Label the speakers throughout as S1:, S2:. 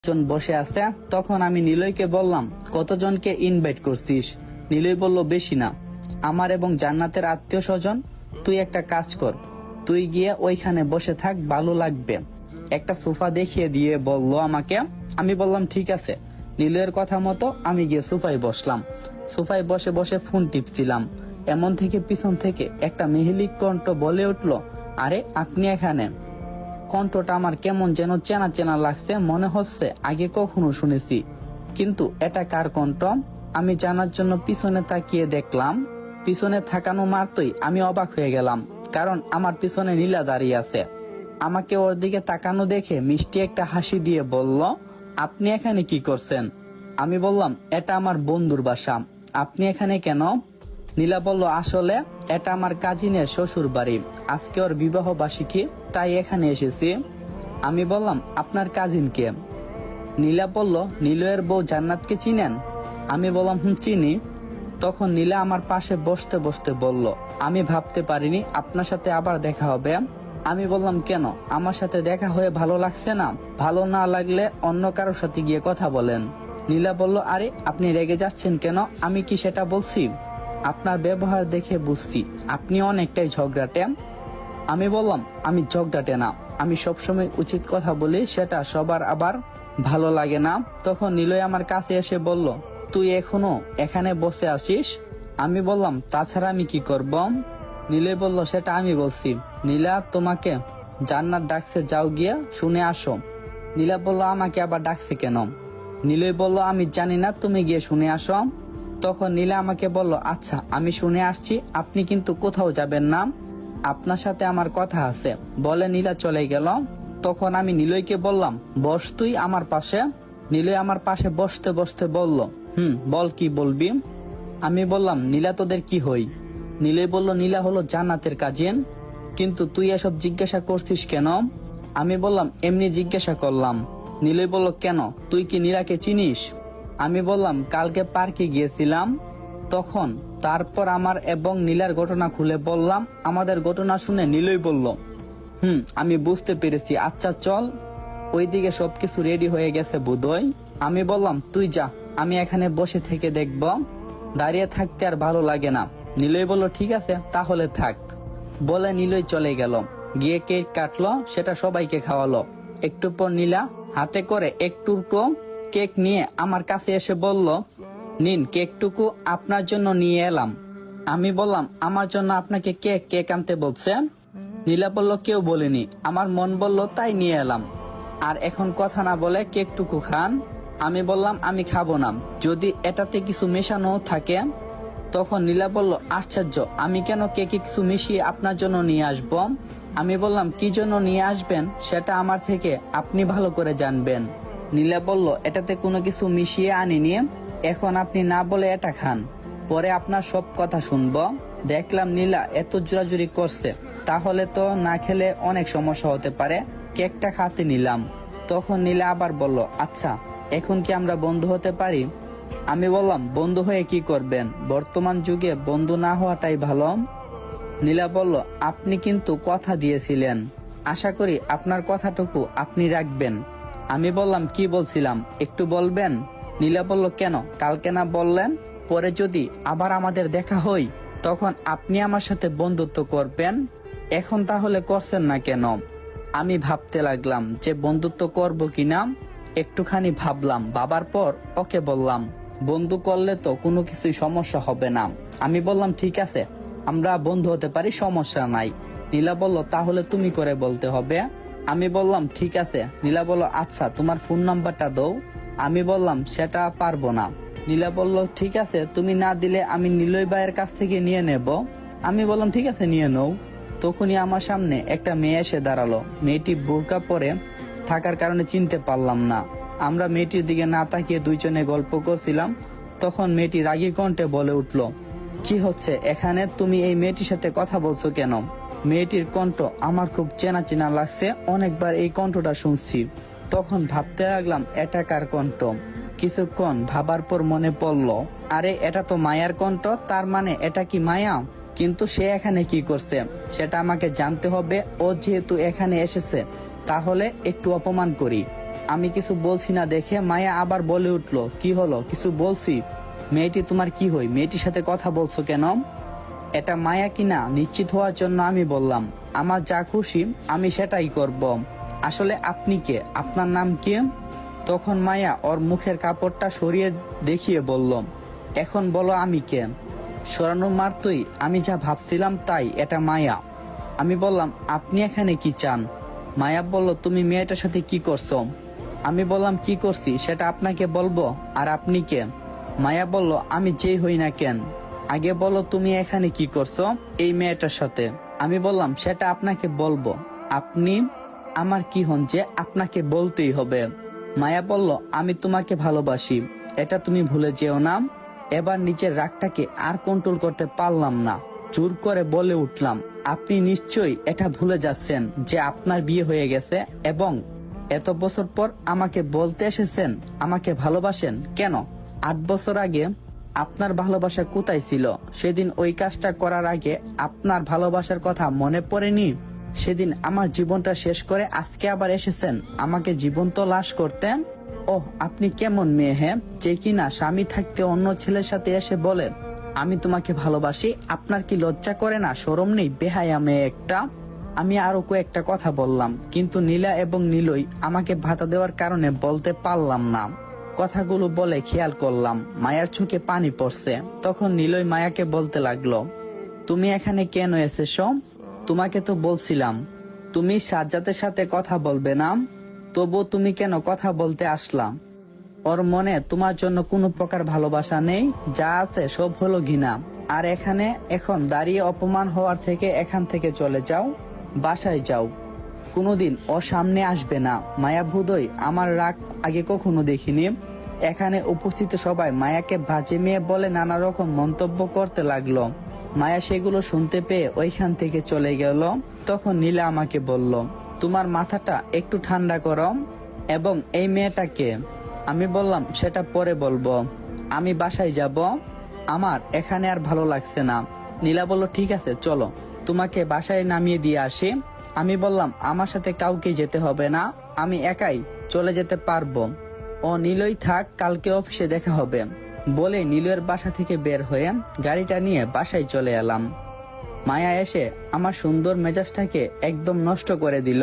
S1: জন বসে আছে। তখন আমি নিলয়কে বললাম, কতজনকে ইনভাইট করছিস? নিলয় বলল, বেশি না, আমার এবং জান্নাতের আত্মীয় স্বজন। তুই একটা কাজ কর, তুই গিয়ে ওইখানে বসে থাক, ভালো লাগবে। একটা সোফা দেখিয়ে দিয়ে বলল আমাকে। আমি বললাম ঠিক আছে। নিলয়ের কথা মতো আমি গিয়ে সোফায় বসলাম। সোফায় বসে বসে ফোন টিপছিলাম। এমন থেকে পিছন থেকে একটা মেহেলিক কণ্ঠ বলে উঠল, আরে আপনি এখানে? কণ্ঠটা আমার কেমন যেন চেনা চেনা লাগছে, মনে হচ্ছে আগে কখনো শুনেছি। কিন্তু এটা কার কণ্ঠ? আমি জানার জন্য পিছনে তাকিয়ে দেখলাম। পিছনে থাকানো মাত্রই আমি অবাক হয়ে গেলাম, কারণ আমার পিছনে নীলা দাঁড়িয়ে আছে। আমাকে ওর দিকে তাকানো দেখে মিষ্টি একটা হাসি দিয়ে বলল, আপনি এখানে কি করছেন? আমি বললাম, এটা আমার বন্ধুর বাসা, আপনি এখানে কেন? নীলা বলল, আসলে এটা আমার কাজিনের শ্বশুর বাড়ি, আজকে ওর বিবাহ বার্ষিকী, তাই এখানে এসেছি। আমি বললাম, আপনার কাজিন কে? নীলা বলল, নিলয়ের বউ জান্নাতকে চিনেন? আমি বললাম, চিনি। তখন নীলা আমার পাশে বসতে বসতে বলল, আমি ভাবতে পারিনি আপনার সাথে আবার দেখা হবে। আমি বললাম, কেন? আমার সাথে দেখা হয়ে ভালো লাগছে না? ভালো না লাগলে অন্য কারোর সাথে গিয়ে কথা বলেন। নীলা বলল, আরে আপনি রেগে যাচ্ছেন কেন? আমি কি সেটা বলছি? আপনার ব্যবহার দেখে বুঝছি আপনি অনেকটাই ঝগড়াটে। আমি বললাম, আমি ঝগড়াটে না, আমি সবসময় উচিত কথা বলি, সেটা সবার আবার ভালো লাগে না। তখন নিলয় আমার কাছে এসে বলল, তুই এখনো এখানে বসে আছিস? আমি বললাম, তাছাড়া আমি কি করব? নিলয় বলল, সেটা আমি বলছি। নীলা, তোমাকে জান্নাত ডাকছে, যাও গিয়া শুনে আসো। নীলা বলল, আমাকে আবার ডাকছে কেন? নিলয় বলল, আমি জানি না, তুমি গিয়ে শুনে আসো। তখন নীলা আমাকে বলল, আচ্ছা আমি শুনে আসছি, আপনি কিন্তু কোথাও যাবেন না, আপনার সাথে আমার কথা আছে। বলে নীলা চলে গেল। তখন আমি নিলয়কে বললাম, বস তুই আমার পাশে। নিলয় আমার পাশে বসতে বসতে বলল, বল, কি বলবি? আমি বললাম, নীলা তোদের কি হই? নিলয় বলল, নীলা হলো জান্নাতের কাজিন। কিন্তু তুই এসব জিজ্ঞাসা করছিস কেন? আমি বললাম, এমনি জিজ্ঞাসা করলাম। নিলয় বলল, কেন, তুই কি নীলাকে চিনিস? আমি বললাম, কালকে পার্কে গিয়েছিলাম তখন। তারপর আমার এবং নীলার ঘটনা খুলে বললাম। আমাদের ঘটনা শুনে নিলয় বলল, আমি বুঝতে পেরেছি, আচ্ছা চল। ওইদিকে সবকিছু রেডি হয়ে গেছে বোধহয়। আমি বললাম, তুই যা, আমি এখানে বসে থেকে দেখব, দাঁড়িয়ে থাকতে আর ভালো লাগে না। নিলয় বলল, ঠিক আছে তাহলে থাক। বলে নিলয় চলে গেল, গিয়ে কেক কাটলো, সেটা সবাইকে খাওয়ালো। একটু পর নীলা হাতে করে একটুকু কেক নিয়ে আমার কাছে এসে বলল, নিন কেকটুকু আপনার জন্য নিয়ে এলাম। আমি বললাম, আমার জন্য আপনাকে কেক আনতে বলছে? নীলা বলল, কেউ বলেনি, আমার মন বলল তাই নিয়ে এলাম। আর এখন কথা না বলে কেকটুকু খান। আমি বললাম, আমি খাবো না, যদি এটাতে কিছু মেশানো থাকে। তখন নীলা বলল, আশ্চর্য, আমি কেন কেকে কিছু মিশিয়ে আপনার জন্য নিয়ে আসব? আমি বললাম, কি জন্য নিয়ে আসবেন সেটা আমার থেকে আপনি ভালো করে জানবেন। নীলা বলল, এটাতে কোনো কিছু মিশিয়ে আনিনি, এখন আপনি না বলে এটা খান, পরে আপনার সব কথা শুনবো। দেখলাম নীলা এত জোরাজুরি করছে, তাহলে তো না খেলে অনেক সমস্যা হতে পারে। কেকটা খাতে নিলাম। তখন নীলা আবার বলল, আচ্ছা এখন কি আমরা বন্ধু হতে পারি? আমি বললাম, বন্ধু হয়ে কি করবেন? বর্তমান যুগে বন্ধু না হওয়াটাই ভালো। নীলা বলল, আপনি কিন্তু কথা দিয়েছিলেন, আশা করি আপনার কথাটুকু আপনি রাখবেন। আমি বললাম, কি বলছিলাম একটু বলবেন? নীলা বলল, কেন, কালকে না বললেন পরে যদি আবার আমাদের দেখা হই তখন আপনি আমার সাথে বন্ধুত্ব করবেন, এখন তাহলে করছেন না কেন? আমি ভাবতে লাগলাম যে বন্ধুত্ব করব কিনা। একটুখানি ভাবলাম, ভাবার পর ওকে বললাম, বন্ধু করলে তো কোনো কিছুই সমস্যা হবে না। আমি বললাম, ঠিক আছে, আমরা বন্ধু হতে পারি, সমস্যা নাই। নীলা বলল, তাহলে তুমি করে বলতে হবে। আমি বললাম, ঠিক আছে। নীলা বলল, আচ্ছা তোমার ফোন নাম্বারটা দাও। আমি বললাম, সেটা পারবো না। নীলা বলল, ঠিক আছে, তুমি না দিলে আমি নিলয় ভাইয়ের কাছ থেকে নিয়ে নেব। আমি বললাম, ঠিক আছে, নিয়ে নাও। তখনই আমার সামনে একটা মেয়ে এসে দাঁড়ালো। মেয়েটি বোরকা পরে থাকার কারণে চিনতে পারলাম না। আমরা মেয়েটির দিকে না তাকিয়ে দুইজনে গল্প করছিলাম। তখন মেয়েটি রাগী কণ্ঠে বলে উঠল, কি হচ্ছে এখানে? তুমি এই মেয়েটির সাথে কথা বলছো কেন? মেয়েটির কণ্ঠ আমার খুব চেনা চেনা লাগছে, অনেকবার এই কণ্ঠটা শুনছি। তখন ভাবতে লাগলাম, এটা কার কণ্ঠ? কিছুক্ষণ ভাবার পর মনে পড়ল, আরে এটা তো মায়ার কণ্ঠ, তার মানে এটা কি মায়া? কিন্তু সে এখানে কি করছে সেটা আমাকে জানতে হবে। ও যেহেতু এখানে এসেছে, তাহলে একটু অপমান করি। আমি কিছু বলছি না দেখে মায়া আবার বলে উঠলো, কি হলো, কিছু বলছি? মেয়েটি তোমার কি হয়? মেয়েটির সাথে কথা বলছো কেন? এটা মায়া কিনা নিশ্চিত হওয়ার জন্য আমি বললাম, আমার যা খুশি আমি সেটাই করব। আসলে আপনি কে? আপনার নাম কি? তখন মায়া ওর মুখের কাপড়টা সরিয়ে দেখিয়ে বলল, এখন বলো আমি কে? সরানো মাত্রই আমি যা ভাবছিলাম তাই, এটা মায়া। আমি বললাম, আপনি এখানে কি চান? মায়া বলল, তুমি মেয়েটার সাথে কি করছো? আমি বললাম, কি করছি সেটা আপনাকে বলবো, আর আপনি কে? মায়া বলল, আমি যেই হই না কেন, আগে বলো তুমি এখানে কি করছো এই মেয়েটার সাথে? আমি বললাম, সেটা আপনাকে বলবো। আপনি আমার কি হন যে আপনাকে বলতেই হবে? মায়া বলল, আমি তোমাকে ভালোবাসি, এটা তুমি ভুলে যেও না। এবার নিজের রাগটাকে আর কন্ট্রোল করতে পারলাম না, জোর করে বলে উঠলাম, আপনি নিশ্চয়ই এটা ভুলে যাচ্ছেন যে আপনার বিয়ে হয়ে গেছে এবং এত বছর পর আমাকে বলতে এসেছেন আমাকে ভালোবাসেন। কেন 8 বছর আগে আপনার ভালোবাসা কোথায় ছিল? সেদিন ওই কাজটা করার আগে আপনার ভালোবাসার কথা মনে পড়েনি? সেদিন আমার জীবনটা শেষ করে আজকে আবার এসেছেন আমাকে জীবন্ত লাশ করতে? ওহ, আপনি কেমন মেয়ে হে, যে কিনা স্বামী থাকতে অন্য ছেলের সাথে এসে বলে আমি তোমাকে ভালোবাসি? আপনার কি লজ্জা করে না, শরম নেই, বেহায়া মেয়ে একটা? আমি আরো কয়েকটা কথা বললাম, কিন্তু নীলা এবং নীলই আমাকে ভাতা দেওয়ার কারণে বলতে পারলাম না। কথাগুলো বলে খেয়াল করলাম মায়ার চোখে পানি পড়ছে। তখন নীলই মায়াকে বলতে লাগলো, তুমি এখানে কেন এসেছো? তোমাকে তো বলছিলাম তুমি সাজ্জাদের সাথে কথা বলবে না, তবু তুমি কেন কথা বলতে আসলাম? ওর মনে তোমার জন্য কোনো প্রকার ভালোবাসা নেই, যা আছে সব হলো ঘৃণা। আর এখানে এখন দাঁড়িয়ে অপমান হওয়ার থেকে এখান থেকে চলে যাও, বাসায় যাও, কোনোদিন ও সামনে আসবে না। মায়া ভুদই আমার রাগ আগে কখনো দেখিনি। এখানে উপস্থিত সবাই মায়াকে বাজে মেয়ে বলে নানা রকম মন্তব্য করতে লাগলো। মায়া সেগুলো শুনতে পেয়ে ওইখান থেকে চলে গেল। তখন নীলা আমাকে বলল, তোমার মাথাটা একটু ঠান্ডা করো, এবং এই মেয়েটাকে? আমি বললাম, সেটা পরে বলবো, আমি বাসায় যাব, আমার এখানে আর ভালো লাগছে না। নীলা বলল, ঠিক আছে চলো, তোমাকে বাসায় নামিয়ে দিয়ে আসি। আমি বললাম, আমার সাথে কাউকে যেতে হবে না, আমি একাই চলে যেতে পারবো। ও নীলই থাক, কালকে অফিসে দেখা হবে বলে নীলের বাসা থেকে বের হয়ে গাড়িটা নিয়ে বাসায় চলে এলাম। মায়া এসে আমার সুন্দর মেজাজটাকে একদম নষ্ট করে দিল।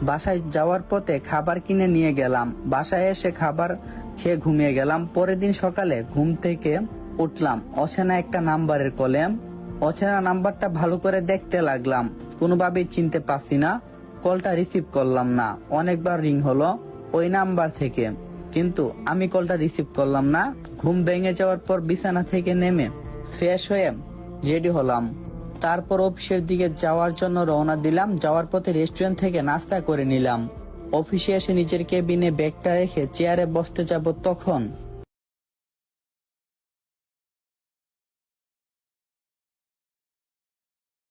S1: বাসায় যাওয়ার পথে খাবার কিনে নিয়ে গেলাম, বাসায় এসে খাবার খেয়ে ঘুমিয়ে গেলাম। পরের দিন সকালে ঘুম থেকে উঠলাম অচেনা একটা নাম্বারের কলে। অচেনা নাম্বারটা ভালো করে দেখতে লাগলাম, কোনোভাবেই চিনতে পারছি না। কলটা রিসিভ করলাম না, অনেকবার রিং হলো ওই নাম্বার থেকে, কিন্তু আমি কলটা রিসিভ করলাম না। ঘুম ভেঙে যাওয়ার পর বিছানা থেকে নেমে ফ্রেশ হয়ে রেডি হলাম, তারপর অফিসের দিকে যাওয়ার জন্য রওনা দিলাম। যাওয়ার পথে রেস্টুরেন্ট থেকে নাস্তা করে নিলাম। অফিসে এসে নিজের কেবিনে ব্যাগটা রেখে চেয়ারে বসতে যাব, তখন